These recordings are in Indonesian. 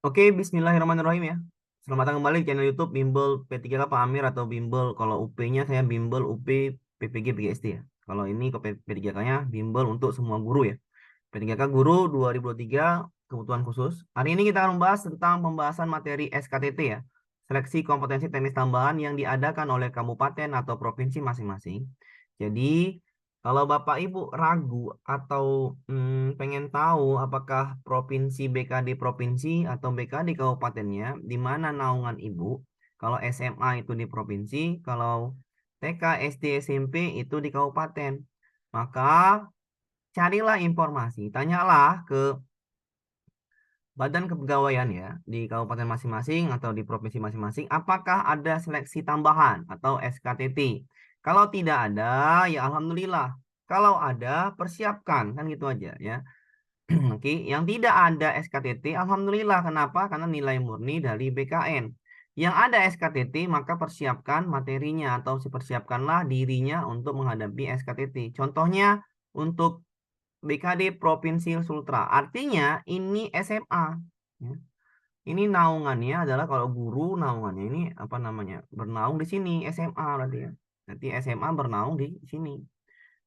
Oke, Bismillahirrahmanirrahim ya. Selamat datang kembali di channel YouTube Bimbel P3K Pak Amir atau Bimbel. Kalau UP-nya saya Bimbel UP PPG PGSD ya. Kalau ini ke P3K-nya Bimbel untuk semua guru ya. P3K Guru 2023 kebutuhan khusus. Hari ini kita akan membahas tentang pembahasan materi SKTT ya. Seleksi kompetensi teknis tambahan yang diadakan oleh kabupaten atau provinsi masing-masing. Jadi kalau Bapak Ibu ragu atau pengen tahu apakah provinsi BKD provinsi atau BKD kabupatennya di mana naungan Ibu, kalau SMA itu di provinsi, kalau TK, SD, SMP itu di kabupaten, maka carilah informasi, tanyalah ke Badan Kepegawaian ya di kabupaten masing-masing atau di provinsi masing-masing, apakah ada seleksi tambahan atau SKTT. Kalau tidak ada, ya alhamdulillah. Kalau ada, persiapkan kan gitu aja ya. Oke, yang tidak ada SKTT, alhamdulillah. Kenapa? Karena nilai murni dari BKN. Yang ada SKTT, maka persiapkan materinya atau persiapkanlah dirinya untuk menghadapi SKTT. Contohnya untuk BKD Provinsi Sultra. Artinya ini SMA. Ya. Ini naungannya adalah kalau guru naungannya ini apa namanya? Bernaung di sini SMA berarti ya. Nanti SMA bernaung di sini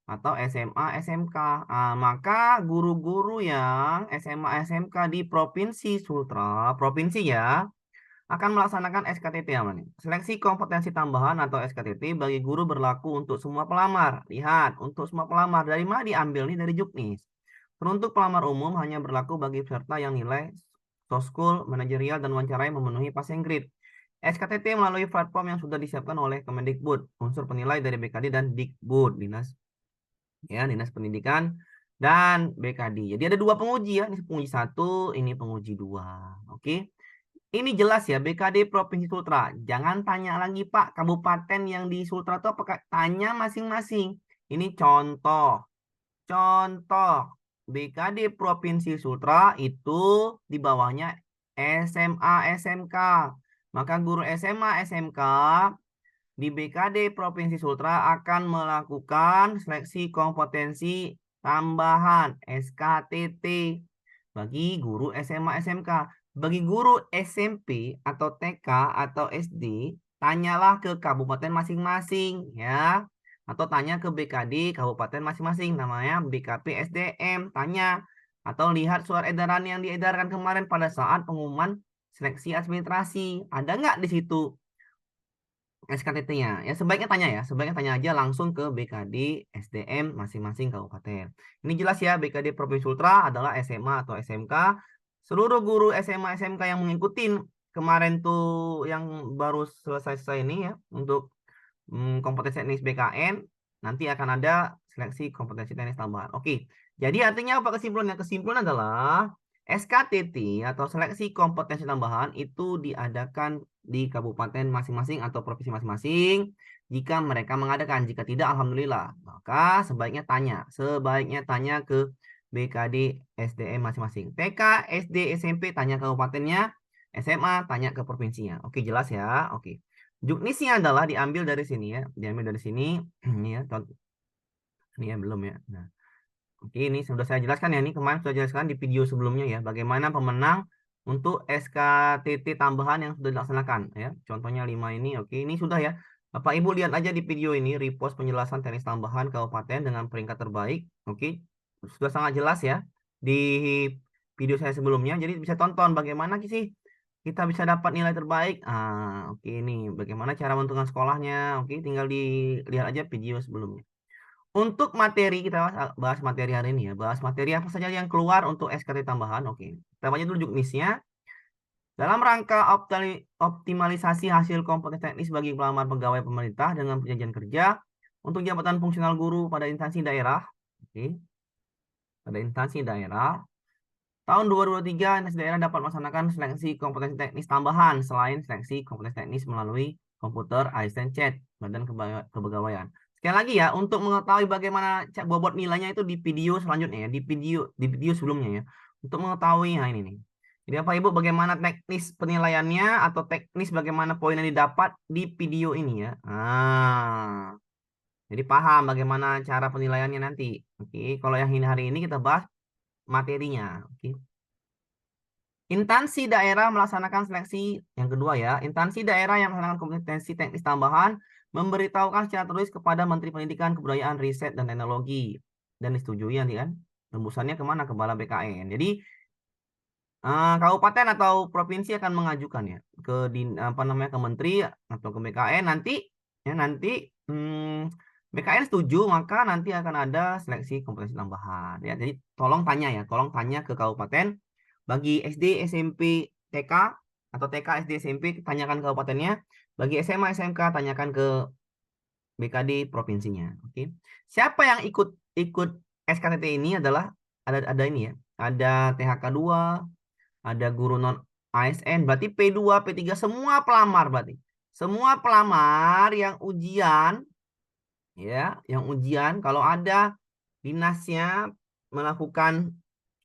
atau SMA SMK. Maka guru-guru yang SMA SMK di Provinsi Sultra, provinsi ya, akan melaksanakan SKTT namanya. Seleksi kompetensi tambahan atau SKTT bagi guru berlaku untuk semua pelamar. Lihat, untuk semua pelamar dari mana diambil nih dari Juknis. Untuk pelamar umum hanya berlaku bagi peserta yang nilai soskul, manajerial, dan wawancarai memenuhi passing grade. SKTT melalui platform yang sudah disiapkan oleh Kemendikbud, unsur penilai dari BKD dan Dikbud, Dinas Pendidikan dan BKD. Jadi ada dua penguji ya, ini penguji satu, ini penguji dua. Oke. Ini jelas ya, BKD Provinsi Sultra. Jangan tanya lagi Pak, kabupaten yang di Sultra itu apakah tanya masing-masing. Ini contoh. Contoh, BKD Provinsi Sultra itu di bawahnya SMA SMK. Maka guru SMA SMK di BKD Provinsi Sultra akan melakukan seleksi kompetensi tambahan SKTT bagi guru SMA SMK. Bagi guru SMP atau TK atau SD, tanyalah ke kabupaten masing-masing ya. Atau tanya ke BKD kabupaten masing-masing, namanya BKP SDM, tanya. Atau lihat surat edaran yang diedarkan kemarin pada saat pengumuman seleksi administrasi. Ada nggak di situ SKTT-nya? Ya sebaiknya tanya aja langsung ke BKD SDM masing-masing kabupaten. Ini jelas ya, BKD Provinsi Sultra adalah SMA atau SMK. Seluruh guru SMA SMK yang mengikuti kemarin tuh yang baru selesai ini ya untuk kompetensi teknis BKN, nanti akan ada seleksi kompetensi teknis tambahan. Oke, jadi artinya apa kesimpulannya? Kesimpulan adalah SKTT atau seleksi kompetensi tambahan itu diadakan di kabupaten masing-masing atau provinsi masing-masing jika mereka mengadakan. Jika tidak, alhamdulillah. Maka sebaiknya tanya ke BKD SDM masing-masing. TK, SD, SMP tanya kabupatennya, SMA tanya ke provinsinya. Oke, jelas ya. Oke. Juknisnya adalah diambil dari sini ya, diambil dari sini. Ini ya, ini ya belum ya. Nah, oke, ini sudah saya jelaskan ya, ini kemarin sudah jelaskan di video sebelumnya ya, bagaimana pemenang untuk SKTT tambahan yang sudah dilaksanakan ya. Contohnya 5 ini, oke, ini sudah ya. Bapak Ibu lihat aja di video ini, repost penjelasan teknis tambahan kabupaten dengan peringkat terbaik, oke, sudah sangat jelas ya di video saya sebelumnya. Jadi bisa tonton bagaimana sih kita bisa dapat nilai terbaik. Oke, ini bagaimana cara menentukan sekolahnya. Oke, tinggal dilihat aja video sebelumnya. Untuk materi kita bahas materi hari ini ya. Bahas materi apa saja yang keluar untuk SKT tambahan. Oke. Kita baca dulu juknisnya. Dalam rangka optimalisasi hasil kompetensi teknis bagi pelamar pegawai pemerintah dengan perjanjian kerja untuk jabatan fungsional guru pada instansi daerah. Oke. Pada instansi daerah. Tahun 2023, instansi daerah dapat melaksanakan seleksi kompetensi teknis tambahan selain seleksi kompetensi teknis melalui komputer asisten chat Badan Kepegawaian. Sekali lagi ya, untuk mengetahui bagaimana bobot nilainya itu di video selanjutnya ya, di video sebelumnya ya. Untuk mengetahui ini nih. Jadi Bapak Ibu bagaimana teknis penilaiannya atau teknis bagaimana poin yang didapat di video ini ya. Jadi paham bagaimana cara penilaiannya nanti. Oke, kalau yang ini hari ini kita bahas materinya. Oke. Instansi daerah melaksanakan seleksi yang kedua ya. Instansi daerah yang melaksanakan kompetensi teknis tambahan memberitahukan secara tertulis kepada Menteri Pendidikan, Kebudayaan, Riset, dan Teknologi dan disetujui nanti kan. Tembusannya kemana? Ke Kepala BKN. Jadi kabupaten atau provinsi akan mengajukan ya ke apa namanya ke menteri atau ke BKN nanti ya nanti BKN setuju maka nanti akan ada seleksi kompetensi tambahan ya. Jadi tolong tanya ke kabupaten bagi SD, SMP, TK atau TK, SD, SMP tanyakan ke kabupatennya, bagi SMA, SMK tanyakan ke BKD provinsinya. Oke. Siapa yang ikut ikut SKTT ini adalah ada ini ya. Ada THK 2, ada guru non ASN, berarti P2, P3 semua pelamar berarti. Semua pelamar yang ujian kalau ada dinasnya melakukan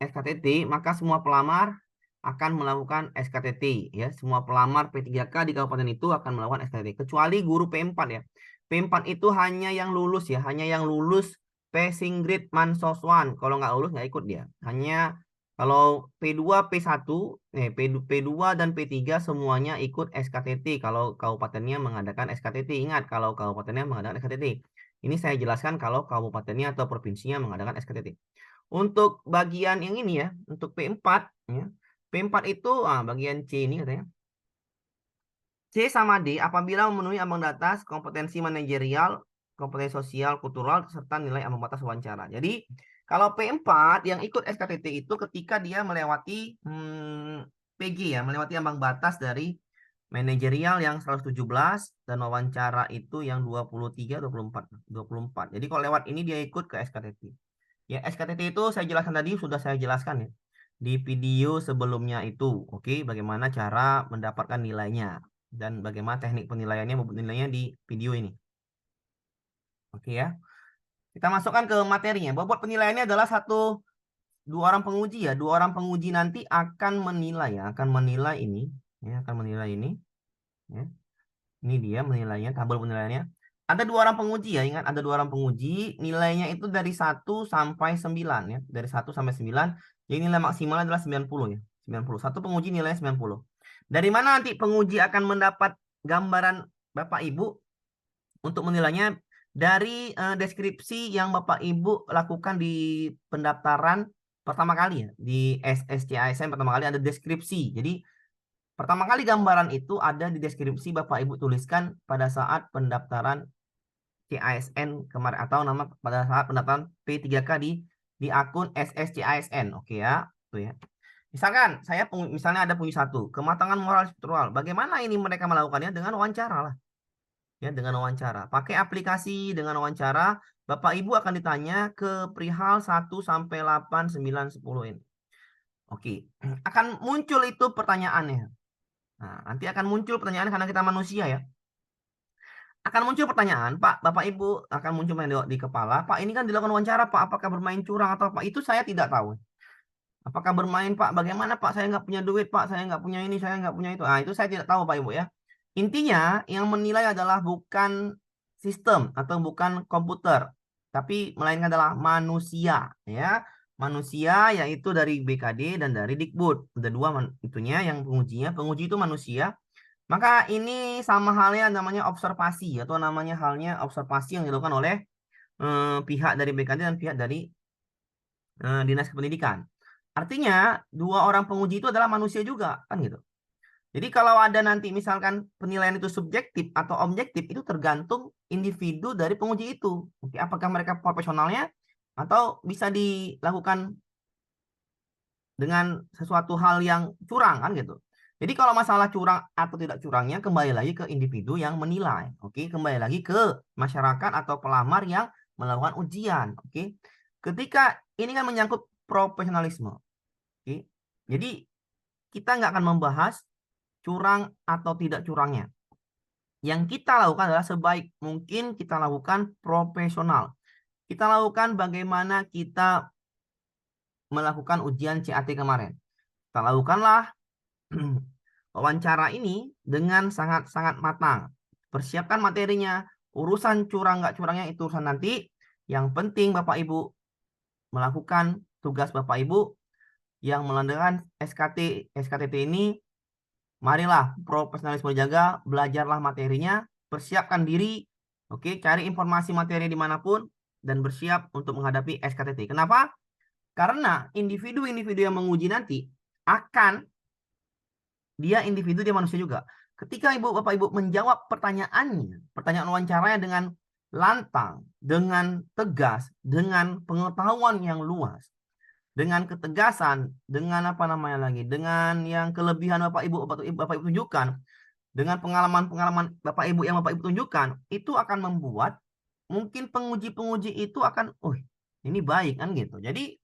SKTT, maka semua pelamar akan melakukan SKTT ya. Semua pelamar P3K di kabupaten itu akan melakukan SKTT kecuali guru P4 ya. P4 itu hanya yang lulus ya, hanya yang lulus passing grade Mansoswan. Kalau nggak lulus nggak ikut dia. Hanya kalau P2, P1, P2 dan P3 semuanya ikut SKTT kalau kabupatennya mengadakan SKTT. Ingat kalau kabupatennya mengadakan SKTT. Ini saya jelaskan kalau kabupatennya atau provinsinya mengadakan SKTT. Untuk bagian yang ini ya, untuk P4 ya. P4 itu bagian C ini katanya. C sama D apabila memenuhi ambang batas kompetensi manajerial, kompetensi sosial, kultural, serta nilai ambang batas wawancara. Jadi kalau P4 yang ikut SKTT itu ketika dia melewati PG ya, melewati ambang batas dari manajerial yang 117 dan wawancara itu yang 23, 24, 24. Jadi kalau lewat ini dia ikut ke SKTT. Ya, SKTT itu saya jelaskan tadi, sudah saya jelaskan ya. Di video sebelumnya itu, oke, bagaimana cara mendapatkan nilainya. Dan bagaimana teknik penilaiannya, maupun nilainya di video ini. Oke ya. Kita masukkan ke materinya. Bobot penilaiannya adalah dua orang penguji ya. Dua orang penguji nanti akan menilai ya. Akan menilai ini. Ya, akan menilai ini. Ya. Ini dia menilainya, tabel penilaiannya. Ada dua orang penguji ya, ingat ada dua orang penguji, nilainya itu dari 1 sampai 9 ya. Dari 1 sampai 9, jadi nilai maksimal adalah 90 ya. 90. Satu penguji nilainya 90. Dari mana nanti penguji akan mendapat gambaran Bapak Ibu untuk menilainya? Dari deskripsi yang Bapak Ibu lakukan di pendaftaran pertama kali ya. Di SSCISN pertama kali ada deskripsi. Jadi pertama kali gambaran itu ada di deskripsi Bapak Ibu tuliskan pada saat pendaftaran CISN kemarin atau nama pada saat pendaftaran P3K di akun SSCISN. Oke ya, tuh ya. Misalkan misalnya ada penguji 1, kematangan moral struktural. Bagaimana ini mereka melakukannya? Dengan wawancara lah. Ya, dengan wawancara. Pakai aplikasi dengan wawancara, Bapak Ibu akan ditanya ke perihal 1 sampai 8, 9, 10 ini. Oke, akan muncul itu pertanyaannya. Nah, nanti akan muncul pertanyaan karena kita manusia ya. Akan muncul pertanyaan, Pak, Bapak Ibu akan muncul di kepala, Pak, ini kan dilakukan wawancara, Pak, apakah bermain curang atau apa? Itu saya tidak tahu. Apakah bermain, Pak? Bagaimana, Pak? Saya nggak punya duit, Pak. Saya nggak punya ini, saya nggak punya itu. Nah, itu saya tidak tahu, Pak Ibu ya. Intinya, yang menilai adalah bukan sistem atau bukan komputer, tapi melainkan adalah manusia, ya. Manusia yaitu dari BKD dan dari Dikbud. Ada dua itunya yang pengujinya. Penguji itu manusia. Maka ini sama halnya namanya observasi atau namanya halnya observasi yang dilakukan oleh pihak dari BKD dan pihak dari Dinas Kependidikan. Artinya dua orang penguji itu adalah manusia juga kan gitu. Jadi kalau ada nanti misalkan penilaian itu subjektif atau objektif itu tergantung individu dari penguji itu. Oke, apakah mereka profesionalnya atau bisa dilakukan dengan sesuatu hal yang curang kan gitu. Jadi kalau masalah curang atau tidak curangnya kembali lagi ke individu yang menilai. Oke, kembali lagi ke masyarakat atau pelamar yang melakukan ujian. Oke. Ketika ini kan menyangkut profesionalisme. Oke. Jadi kita nggak akan membahas curang atau tidak curangnya. Yang kita lakukan adalah sebaik mungkin kita lakukan profesional. Kita lakukan bagaimana kita melakukan ujian CAT kemarin. Kita lakukanlah wawancara ini dengan sangat-sangat matang. Persiapkan materinya. Urusan curang nggak curangnya itu urusan nanti. Yang penting Bapak Ibu melakukan tugas Bapak Ibu yang melandakan SKTT ini, marilah profesionalisme dijaga, belajarlah materinya, persiapkan diri, oke, cari informasi materi dimanapun, dan bersiap untuk menghadapi SKTT. Kenapa? Karena individu-individu yang menguji nanti akan, dia individu, dia manusia juga. Ketika Bapak Ibu menjawab pertanyaannya, pertanyaan wawancaranya dengan lantang, dengan tegas, dengan pengetahuan yang luas, dengan ketegasan, dengan apa namanya lagi, dengan yang kelebihan Bapak Ibu tunjukkan, dengan pengalaman-pengalaman Bapak Ibu yang Bapak Ibu tunjukkan, itu akan membuat mungkin penguji-penguji itu akan, oh ini baik kan gitu. Jadi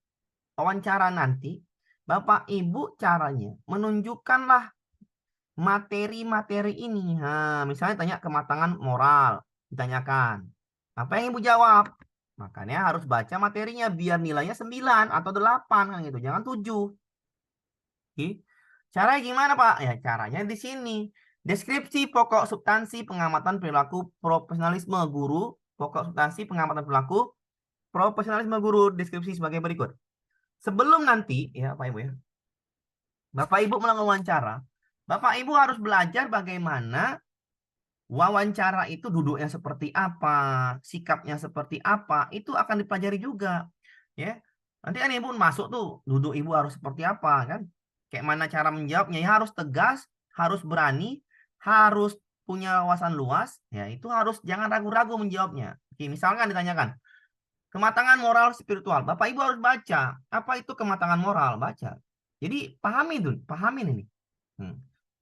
wawancara nanti Bapak Ibu caranya menunjukkanlah materi-materi ini. Nah, misalnya tanya kematangan moral, ditanyakan. Apa yang Ibu jawab? Makanya harus baca materinya biar nilainya 9 atau 8 kan gitu. Jangan 7. Oke. Caranya gimana, Pak? Ya, caranya di sini. Deskripsi pokok substansi pengamatan perilaku profesionalisme guru, pokok substansi pengamatan perilaku profesionalisme guru, deskripsi sebagai berikut. Sebelum nanti, ya Pak Ibu ya, Bapak Ibu melakukan wawancara, Bapak Ibu harus belajar bagaimana wawancara itu duduknya seperti apa, sikapnya seperti apa, itu akan dipelajari juga. Ya, nanti kan Ibu masuk tuh, duduk Ibu harus seperti apa kan? Kayak mana cara menjawabnya? Ya harus tegas, harus berani, harus punya wawasan luas. Ya, itu harus jangan ragu-ragu menjawabnya. Oke, misalkan ditanyakan, kematangan moral spiritual. Bapak Ibu harus baca. Apa itu kematangan moral? Baca. Jadi pahami dulu, pahamin ini.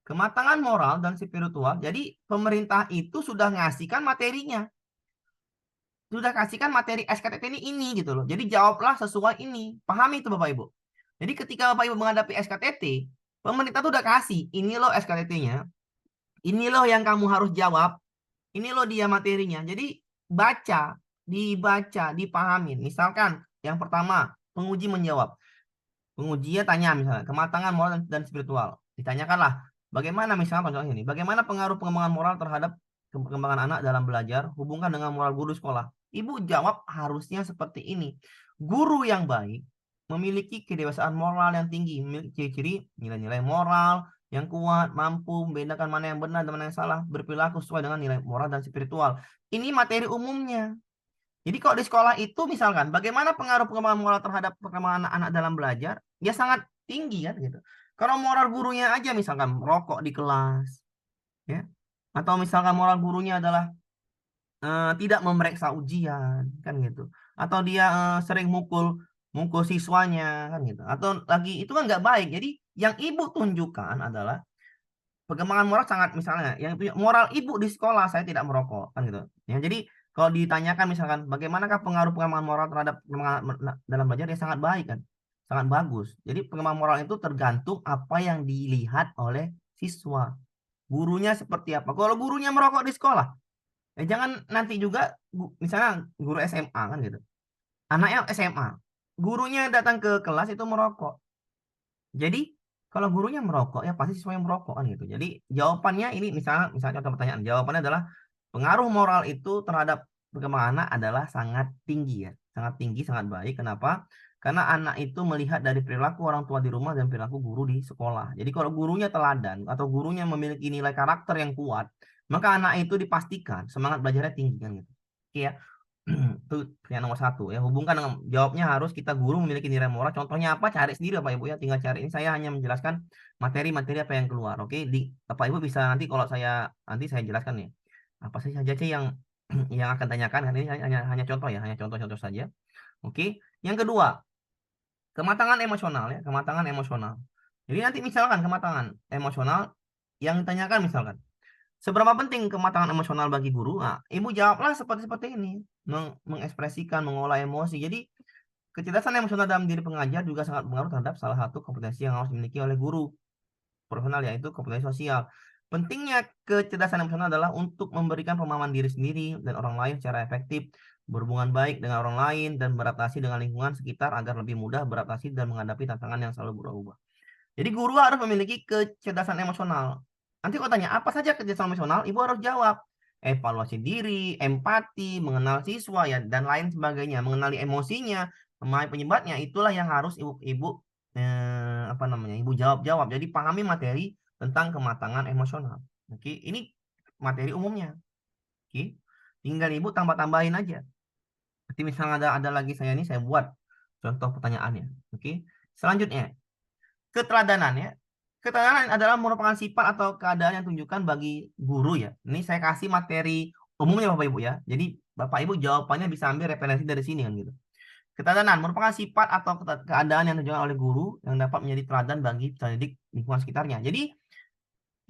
Kematangan moral dan spiritual. Jadi pemerintah itu sudah ngasihkan materinya. Sudah kasihkan materi SKTT ini gitu loh. Jadi jawablah sesuai ini. Pahami itu Bapak Ibu. Jadi ketika Bapak Ibu menghadapi SKTT, pemerintah tuh udah kasih. Ini loh SKTT-nya. Ini loh yang kamu harus jawab. Ini loh dia materinya. Jadi baca, dibaca, dipahamin. Misalkan yang pertama, penguji menjawab. Pengujinya tanya misalnya, kematangan moral dan spiritual. Ditanyakanlah, bagaimana misalnya contohnya ini, bagaimana pengaruh pengembangan moral terhadap perkembangan anak dalam belajar, hubungkan dengan moral guru sekolah. Ibu jawab harusnya seperti ini. Guru yang baik memiliki kedewasaan moral yang tinggi, memiliki ciri-ciri nilai-nilai moral yang kuat, mampu membedakan mana yang benar dan mana yang salah, berperilaku sesuai dengan nilai moral dan spiritual. Ini materi umumnya. Jadi kalau di sekolah itu misalkan bagaimana pengaruh pengembangan moral terhadap perkembangan anak-anak dalam belajar, ya sangat tinggi kan gitu. Kalau moral gurunya aja misalkan merokok di kelas, ya, atau misalkan moral gurunya adalah tidak memeriksa ujian kan gitu, atau dia sering mukul mukul siswanya kan gitu, atau lagi itu kan nggak baik. Jadi yang ibu tunjukkan adalah perkembangan moral sangat, misalnya yang moral ibu di sekolah saya tidak merokok kan gitu ya. Jadi kalau ditanyakan misalkan bagaimanakah pengaruh pengembangan moral terhadap dalam belajar, ya sangat baik kan, sangat bagus. Jadi pengembangan moral itu tergantung apa yang dilihat oleh siswa, gurunya seperti apa. Kalau gurunya merokok di sekolah, jangan nanti juga misalnya guru SMA kan gitu, anaknya SMA, gurunya datang ke kelas itu merokok. Jadi kalau gurunya merokok, ya pasti siswa yang merokok kan gitu. Jadi jawabannya ini, misalnya contoh pertanyaan, jawabannya adalah pengaruh moral itu terhadap perkembangan anak adalah sangat tinggi ya, sangat tinggi, sangat baik. Kenapa? Karena anak itu melihat dari perilaku orang tua di rumah dan perilaku guru di sekolah. Jadi kalau gurunya teladan atau gurunya memiliki nilai karakter yang kuat, maka anak itu dipastikan semangat belajarnya tinggi kan gitu. Oke ya. Itu yang nomor satu ya, hubungkan dengan jawabnya harus kita guru memiliki nilai moral. Contohnya apa, cari sendiri Bapak Ibu ya, tinggal cari. Ini saya hanya menjelaskan materi-materi apa yang keluar. Oke, di Bapak Ibu bisa nanti kalau nanti saya jelaskan nih apa saja sih yang yang akan tanyakan. Ini hanya contoh ya, hanya contoh-contoh saja. Oke, yang kedua, kematangan emosional ya, kematangan emosional. Jadi nanti misalkan kematangan emosional yang ditanyakan misalkan, seberapa penting kematangan emosional bagi guru? Nah, ibu jawablah seperti ini, mengekspresikan, mengolah emosi. Jadi kecerdasan emosional dalam diri pengajar juga sangat berpengaruh terhadap salah satu kompetensi yang harus dimiliki oleh guru profesional, yaitu kompetensi sosial. Pentingnya kecerdasan emosional adalah untuk memberikan pemahaman diri sendiri dan orang lain secara efektif, berhubungan baik dengan orang lain, dan beradaptasi dengan lingkungan sekitar agar lebih mudah beradaptasi dan menghadapi tantangan yang selalu berubah-ubah. Jadi guru harus memiliki kecerdasan emosional. Nanti kalau tanya apa saja kecerdasan emosional, ibu harus jawab. Evaluasi diri, empati, mengenal siswa ya dan lain sebagainya, mengenali emosinya, memahami penyebabnya, itulah yang harus ibu apa namanya, ibu jawab. Jadi pahami materi tentang kematangan emosional. Oke, ini materi umumnya. Oke, tinggal ibu tambah-tambahin aja. Nanti misalnya ada lagi saya ini saya buat contoh pertanyaannya. Oke, selanjutnya keteladanan ya. Keteladanan adalah merupakan sifat atau keadaan yang tunjukkan bagi guru ya. Ini saya kasih materi umumnya Bapak Ibu ya. Jadi Bapak Ibu jawabannya bisa ambil referensi dari sini kan gitu. Keteladanan merupakan sifat atau keadaan yang ditunjukkan oleh guru yang dapat menjadi teladan bagi peserta didik lingkungan sekitarnya. Jadi,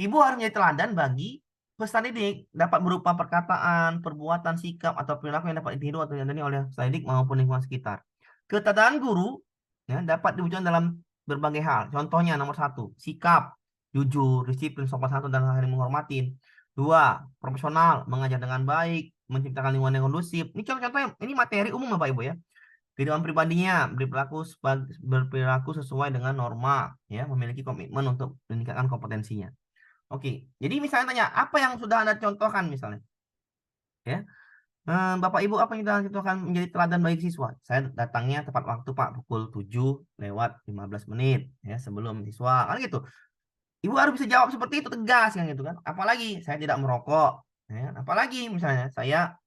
ibu harus menjadi teladan bagi peserta didik, dapat berupa perkataan, perbuatan, sikap, atau perilaku yang dapat ditiru atau diyadani oleh peserta didik maupun lingkungan sekitar. Keteladanan guru ya, dapat diwujudkan dalam berbagai hal. Contohnya nomor 1, sikap, jujur, disiplin, sopan santun, dan saling menghormati. 2, profesional, mengajar dengan baik, menciptakan lingkungan yang kondusif. Ini contoh-contoh, ini materi umum Bapak Ibu ya. Kehidupan pribadinya berperilaku sesuai dengan norma, ya, memiliki komitmen untuk meningkatkan kompetensinya. Oke, jadi misalnya tanya apa yang sudah Anda contohkan misalnya, ya, Bapak Ibu apa yang sudah Anda contohkan menjadi teladan bagi siswa? Saya datangnya tepat waktu Pak, pukul 7:15 ya sebelum siswa, kan gitu. Ibu harus bisa jawab seperti itu tegas kan gitu kan. Apalagi saya tidak merokok, ya. Apalagi misalnya saya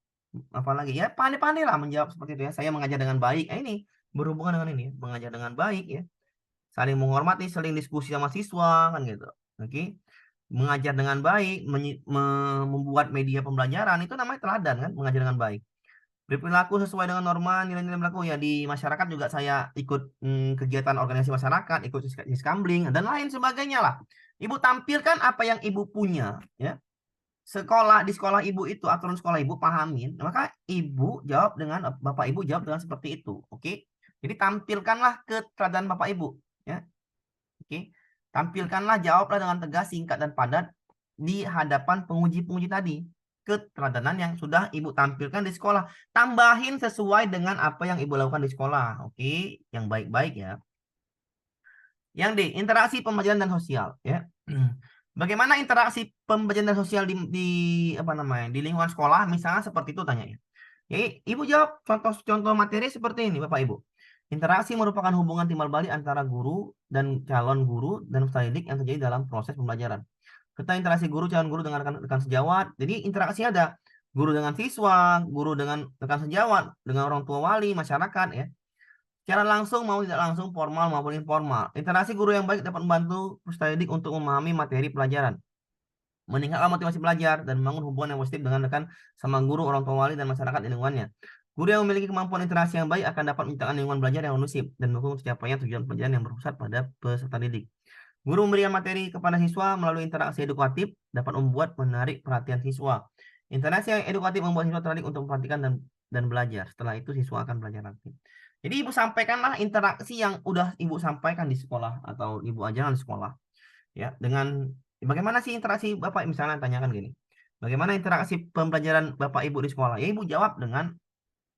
apalagi ya pandai-pandai lah menjawab seperti itu ya. Saya mengajar dengan baik. Ini berhubungan dengan ini, mengajar dengan baik ya. Saling menghormati, saling diskusi sama siswa kan gitu. Oke. Mengajar dengan baik, membuat media pembelajaran itu namanya teladan kan, mengajar dengan baik. Berperilaku sesuai dengan norma nilai-nilai berlaku ya di masyarakat juga saya ikut kegiatan organisasi masyarakat, ikut siskambling dan lain sebagainya lah. Ibu tampilkan apa yang ibu punya ya. Di sekolah ibu itu aturan sekolah ibu pahamin, maka ibu jawab dengan bapak ibu jawab dengan seperti itu. Oke. Jadi tampilkanlah keteladanan bapak ibu ya. Oke. Tampilkanlah jawablah dengan tegas, singkat dan padat di hadapan penguji-penguji tadi. Keteladanan yang sudah ibu tampilkan di sekolah. Tambahin sesuai dengan apa yang ibu lakukan di sekolah. Oke, yang baik-baik ya. Yang D, interaksi pembelajaran dan sosial ya. Bagaimana interaksi pembelajaran dan sosial di apa namanya? Di lingkungan sekolah misalnya seperti itu tanyanya. Jadi, ibu jawab contoh-contoh materi seperti ini Bapak Ibu. Interaksi merupakan hubungan timbal balik antara guru dan calon guru dan peserta didik yang terjadi dalam proses pembelajaran. Kita interaksi guru, calon guru dengan rekan sejawat. Jadi interaksi ada guru dengan siswa, guru dengan rekan sejawat, dengan orang tua wali, masyarakat ya. Secara langsung mau tidak langsung, formal maupun informal. Interaksi guru yang baik dapat membantu peserta didik untuk memahami materi pelajaran, meningkatkan motivasi belajar, dan membangun hubungan yang positif dengan rekan sama guru, orang tua wali, dan masyarakat di lingkungannya. Guru yang memiliki kemampuan interaksi yang baik akan dapat menciptakan lingkungan belajar yang kondusif dan mendukung tercapainya tujuan pelajaran yang berpusat pada peserta didik. Guru memberikan materi kepada siswa melalui interaksi edukatif dapat membuat menarik perhatian siswa. Interaksi yang edukatif membuat siswa tertarik untuk memperhatikan dan belajar. Setelah itu siswa akan belajar aktif. Jadi ibu sampaikanlah interaksi yang udah ibu sampaikan di sekolah atau ibu ajarkan di sekolah. Ya, dengan bagaimana sih interaksi Bapak misalnya tanyakan gini. Bagaimana interaksi pembelajaran Bapak Ibu di sekolah? Ya ibu jawab dengan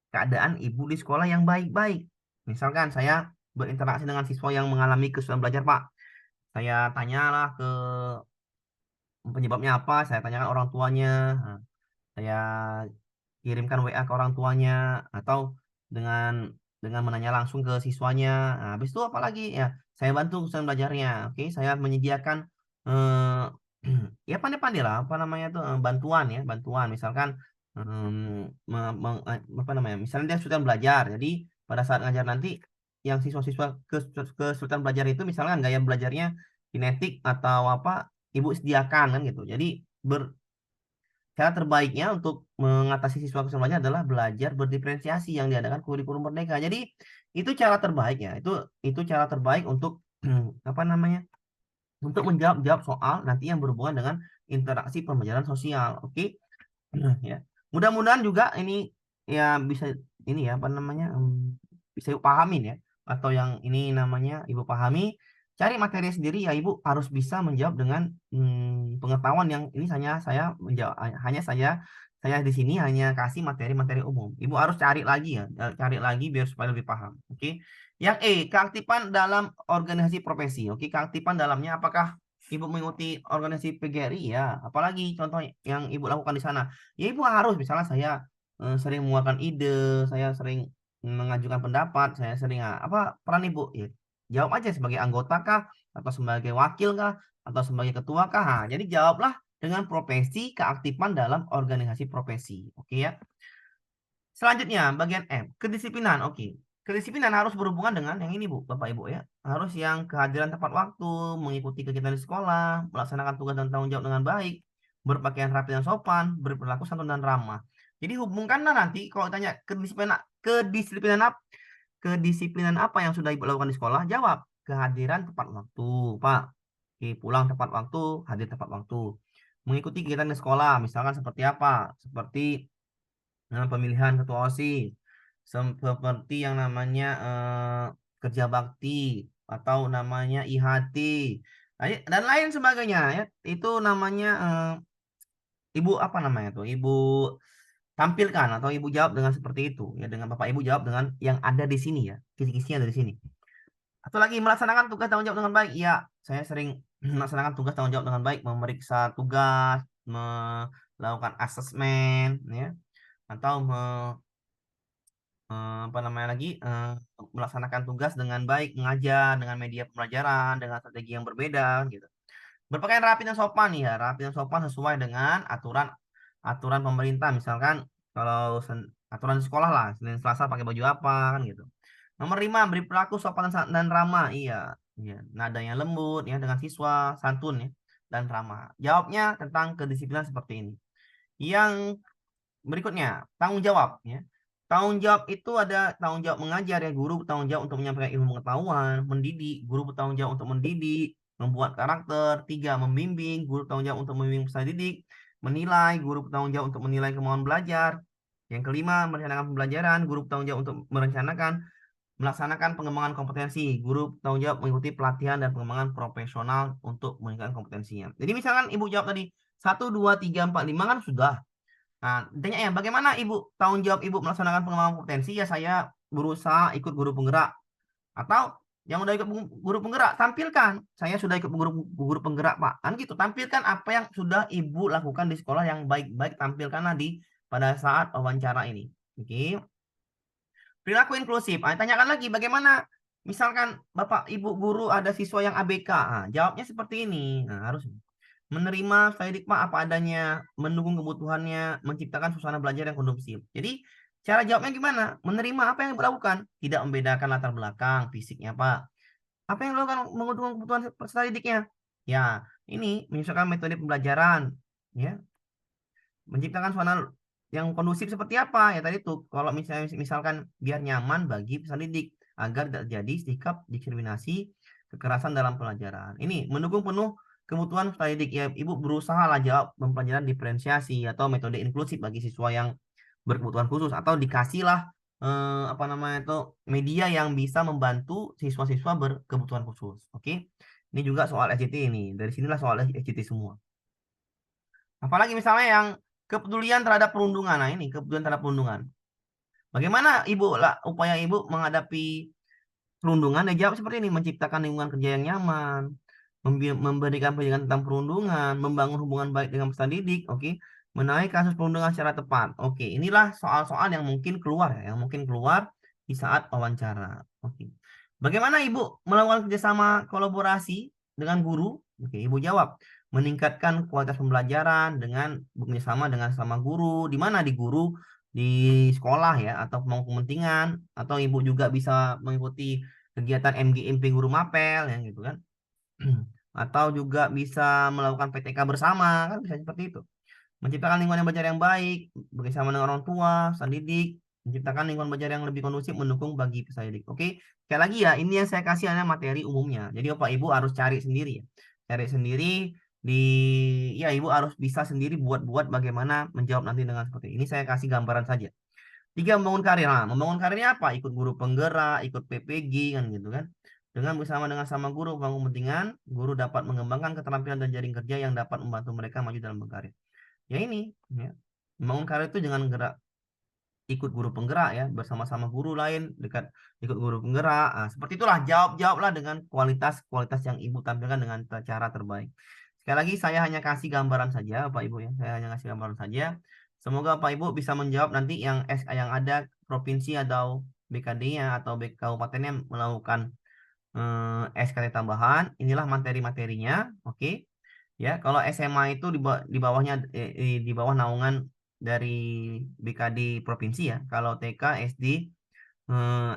keadaan ibu di sekolah yang baik-baik. Misalkan saya berinteraksi dengan siswa yang mengalami kesulitan belajar, Pak. Saya tanyalah ke penyebabnya apa, saya tanyakan orang tuanya. Nah, saya kirimkan WA ke orang tuanya atau dengan menanya langsung ke siswanya. Nah, habis itu apa lagi ya? Saya bantu kesulitan belajarnya. Oke, saya menyediakan eh, ya pandai-pandai lah apa namanya tuh bantuan ya, bantuan misalkan apa namanya? Misalnya dia kesulitan belajar. Jadi pada saat ngajar nanti yang siswa-siswa kesulitan belajar itu misalkan gaya belajarnya kinetik atau apa ibu sediakan kan gitu. Jadi cara terbaiknya untuk mengatasi siswa kesulitan belajar adalah belajar berdiferensiasi yang diadakan kurikulum Merdeka. Jadi itu cara terbaiknya. Itu cara terbaik untuk apa namanya? Untuk menjawab soal nanti yang berhubungan dengan interaksi pembelajaran sosial. Oke. Ya. Mudah-mudahan juga ini ya bisa ini ya apa namanya? Bisa Ibu pahamin ya atau yang ini namanya Ibu pahami. Cari materi sendiri ya Ibu harus bisa menjawab dengan pengetahuan yang ini hanya saya di sini hanya kasih materi-materi umum. Ibu harus cari lagi ya, cari lagi biar supaya lebih paham. Oke. Yang E, keaktifan dalam organisasi profesi. Oke, keaktifan dalamnya apakah Ibu mengikuti organisasi PGRI ya, apalagi contoh yang Ibu lakukan di sana. Ya Ibu harus misalnya saya sering mengeluarkan ide, saya sering mengajukan pendapat, saya sering apa peran Ibu ya. Jawab aja sebagai anggota kah, atau sebagai wakil kah, atau sebagai ketua kah. Nah, jadi jawablah dengan profesi, keaktifan dalam organisasi profesi. Oke ya. Selanjutnya, bagian M, kedisiplinan. Oke. Kedisiplinan harus berhubungan dengan yang ini, Bu, Bapak Ibu ya. Harus yang kehadiran tepat waktu, mengikuti kegiatan di sekolah, melaksanakan tugas dan tanggung jawab dengan baik, berpakaian rapi dan sopan, berperilaku santun dan ramah. Jadi hubungkanlah nanti kalau tanya kedisiplinan apa, kedisiplinan apa yang sudah Ibu lakukan di sekolah, jawab kehadiran tepat waktu, Pak. Oke, pulang tepat waktu, hadir tepat waktu. Mengikuti kegiatan di sekolah, misalkan seperti apa? Seperti pemilihan ketua OSIS, seperti yang namanya kerja bakti atau namanya IHT, dan lain sebagainya ya. Itu namanya ibu apa namanya tuh? Ibu tampilkan atau ibu jawab dengan seperti itu ya, dengan bapak ibu jawab dengan yang ada di sini ya, kisi-kisinya ada di sini. Atau lagi melaksanakan tugas tanggung jawab dengan baik. Iya, saya sering melaksanakan tugas tanggung jawab dengan baik, memeriksa tugas, melakukan asesmen ya, atau apa namanya lagi, melaksanakan tugas dengan baik, mengajar dengan media pembelajaran dengan strategi yang berbeda gitu. Berpakaian rapi dan sopan ya, rapi dan sopan sesuai dengan aturan aturan pemerintah. Misalkan kalau aturan di sekolah lah, Senin Selasa pakai baju apa kan gitu. Nomor 5, beri perilaku sopan dan ramah. Iya, iya, nadanya lembut ya dengan siswa, santun ya dan ramah. Jawabnya tentang kedisiplinan seperti ini. Yang berikutnya, tanggung jawab ya. Tanggung jawab itu ada tanggung jawab mengajar ya, guru bertanggung jawab untuk menyampaikan ilmu pengetahuan, mendidik, guru bertanggung jawab untuk mendidik, membuat karakter. 3, membimbing, guru bertanggung jawab untuk membimbing peserta didik, menilai, guru bertanggung jawab untuk menilai kemauan belajar. Yang kelima, merencanakan pembelajaran, guru bertanggung jawab untuk merencanakan, melaksanakan pengembangan kompetensi, guru bertanggung jawab mengikuti pelatihan dan pengembangan profesional untuk meningkatkan kompetensinya. Jadi misalkan ibu jawab tadi 1, 2, 3, 4, 5 kan sudah. Nah, ditanya ya, bagaimana Ibu tanggung jawab Ibu melaksanakan pengembangan kompetensi? Ya, saya berusaha ikut guru penggerak. Atau yang udah ikut guru penggerak, tampilkan. Saya sudah ikut guru penggerak, Pak. Kan gitu, tampilkan apa yang sudah Ibu lakukan di sekolah yang baik-baik, tampilkanlah pada saat wawancara ini. Oke. Perilaku inklusif. Tanyakan lagi, bagaimana misalkan Bapak Ibu guru ada siswa yang ABK. Jawabnya seperti ini. Nah, harus menerima saya Pak apa adanya, mendukung kebutuhannya, menciptakan suasana belajar yang kondusif. Jadi cara jawabnya gimana? Menerima apa yang dilakukan, tidak membedakan latar belakang fisiknya Pak. Apa yang dilakukan mendukung kebutuhan peserta didiknya? Ya, ini menyesuaikan metode pembelajaran, ya, menciptakan suasana yang kondusif seperti apa ya tadi tuh. Kalau misalkan biar nyaman bagi peserta didik agar tidak terjadi sikap diskriminasi, kekerasan dalam pelajaran. Ini mendukung penuh kebutuhan peserta didik ya, ibu berusaha lah jawab pembelajaran diferensiasi atau metode inklusif bagi siswa yang berkebutuhan khusus, atau dikasihlah apa namanya itu media yang bisa membantu siswa-siswa berkebutuhan khusus. Oke, ini juga soal SCT, ini dari sinilah soal SCT semua. Apalagi misalnya yang kepedulian terhadap perundungan. Nah, ini kepedulian terhadap perundungan. Bagaimana ibu lah upaya ibu menghadapi perundungan? Ya jawab seperti ini: menciptakan lingkungan kerja yang nyaman, memberikan pendidikan tentang perundungan, membangun hubungan baik dengan peserta didik, oke, menaik kasus perundungan secara tepat. Oke, inilah soal-soal yang mungkin keluar ya, yang mungkin keluar di saat wawancara. Oke. Bagaimana Ibu melakukan kerjasama kolaborasi dengan guru? Oke, Ibu jawab meningkatkan kualitas pembelajaran dengan bekerjasama dengan sama guru. Di mana? Di guru di sekolah ya, atau pemangku kepentingan, atau Ibu juga bisa mengikuti kegiatan MGMP guru mapel yang gitu kan. Atau juga bisa melakukan PTK bersama, kan bisa seperti itu. Menciptakan lingkungan yang belajar yang baik bersama dengan orang tua, peserta didik, menciptakan lingkungan belajar yang lebih kondusif, mendukung bagi peserta didik. Oke, sekali lagi ya, ini yang saya kasih hanya materi umumnya. Jadi Bapak Ibu harus cari sendiri ya. Cari sendiri di ya, Ibu harus bisa sendiri buat-buat bagaimana menjawab nanti dengan seperti ini. Saya kasih gambaran saja. 3, membangun karir. Nah, membangun karirnya apa? Ikut guru penggerak, ikut PPG kan gitu kan. Dengan bersama dengan sama guru membangun kepentingan, guru dapat mengembangkan keterampilan dan jaring kerja yang dapat membantu mereka maju dalam berkarir. Ya ini, ya. Membangun karir itu jangan gerak ikut guru penggerak ya, bersama-sama guru lain dekat ikut guru penggerak. Seperti itulah, jawablah dengan kualitas yang Ibu tampilkan dengan cara terbaik. Sekali lagi saya hanya kasih gambaran saja Pak Ibu ya. Saya hanya kasih gambaran saja. Semoga Pak Ibu bisa menjawab nanti yang ada provinsi atau BKD-nya atau kabupatennya melakukan SKT tambahan, inilah materi-materinya, oke. Ya, kalau SMA itu di bawahnya di bawah naungan dari BKD provinsi ya. Kalau TK, SD,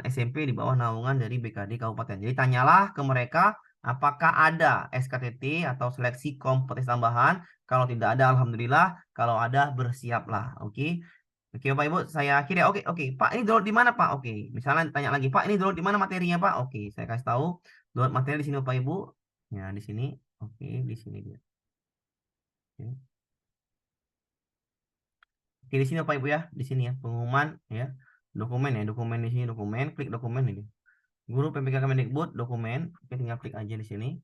SMP di bawah naungan dari BKD kabupaten. Jadi tanyalah ke mereka apakah ada SKTT atau seleksi kompetensi tambahan. Kalau tidak ada, alhamdulillah. Kalau ada, bersiaplah. Oke. Oke, Bapak Ibu, saya akhiri. Oke, oke. Pak, ini download di mana, Pak? Oke. Misalnya tanya lagi, Pak, ini download di mana materinya, Pak? Oke, saya kasih tahu. Download materi di sini, Bapak Ibu. Ya, di sini. Oke, di sini dia. Oke. Oke, di sini Bapak Ibu ya, di sini ya, pengumuman ya, dokumen ya, dokumen di sini dokumen, klik dokumen ini. Guru PPK Kemendikbud dokumen, oke tinggal klik aja di sini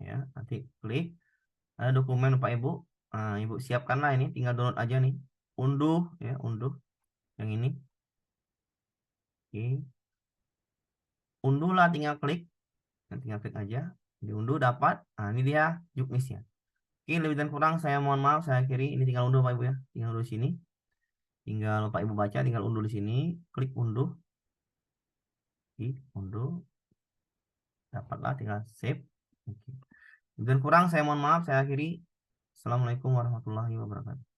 ya, nanti klik, ada dokumen Bapak Ibu. Nah, Ibu siapkanlah ini, tinggal download aja nih, unduh ya, unduh yang ini, oke, unduhlah tinggal klik aja, diunduh dapat. Nah ini dia juknisnya. Oke, lebih dan kurang saya mohon maaf, saya akhiri, ini tinggal unduh Bapak Ibu ya, tinggal unduh di sini, tinggal Bapak Ibu baca, tinggal unduh di sini, klik unduh, oke, unduh. Dapatlah tinggal save. Oke. Dan kurang saya mohon maaf saya akhiri. Assalamualaikum warahmatullahi wabarakatuh.